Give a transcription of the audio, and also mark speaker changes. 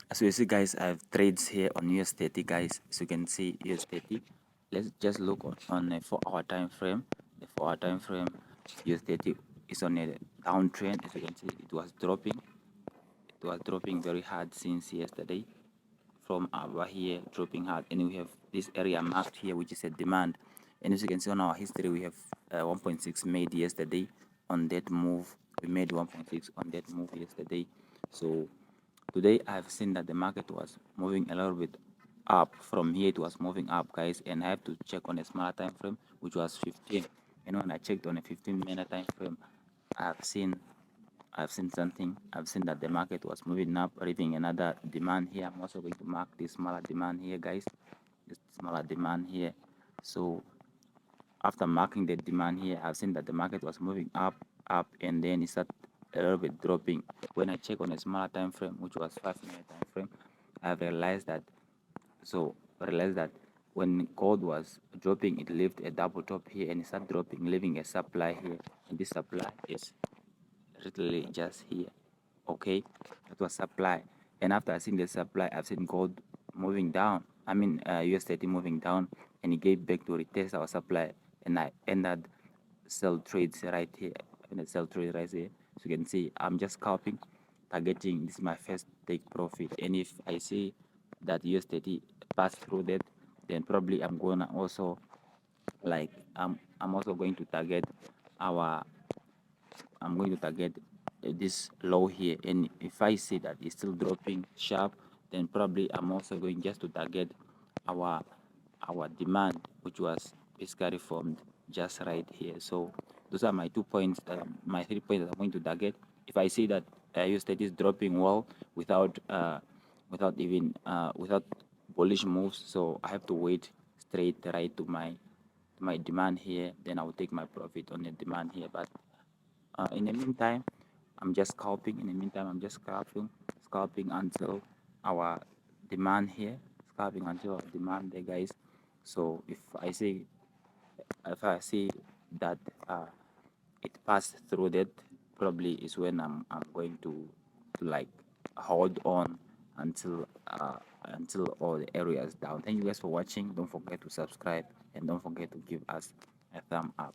Speaker 1: As you see, guys, I have trades here on US30, guys. As you can see, US30. Let's just look on a 4-hour time frame. The 4-hour time frame, US30 is on a downtrend. As you can see, it was dropping. It was dropping very hard since yesterday. From over here, dropping hard, and we have this area marked here, which is a demand. And as you can see on our history, we have 1.6 made yesterday on that move. We made 1.6 on that move yesterday. So today I've seen that the market was moving a little bit up. From here it was moving up, guys, and I have to check on a smaller time frame, which was 15. And when I checked on a 15-minute time frame, I've seen I've seen something. I've seen that the market was moving up, reaching another demand here. I'm also going to mark this smaller demand here, guys. This smaller demand here. So after marking the demand here, I've seen that the market was moving up, and then it started a little bit dropping. When I check on a smaller time frame, which was 5-minute time frame, I've realized that. When gold was dropping, it left a double top here and it started dropping, leaving a supply here, and this supply is literally just here. Okay, that was supply, and after I seen the supply, I've seen gold moving down. I mean, US30 moving down, and it gave back to retest our supply, and I ended sell trades right here. And I sell trade right here. So you can see I'm just scalping, targeting. This is my first take profit, and if I see that US30 pass through that, then probably I'm gonna also like I'm also going to target our I'm going to target this low here, and if I see that it's still dropping sharp, then probably I'm also going just to target our demand, which was basically formed just right here. So those are my 2 points, my 3 points that I'm going to target. If I see that USD is dropping well without bullish moves, so I have to wait straight right to my demand here, then I will take my profit on the demand here. But in the meantime, I'm just scalping. In the meantime, I'm just scalping until our demand here, scalping until our demand there, guys. So if I see that it passed through that, probably is when I'm going to like hold on until all the areas down. Thank you guys for watching. Don't forget to subscribe and don't forget to give us a thumb up.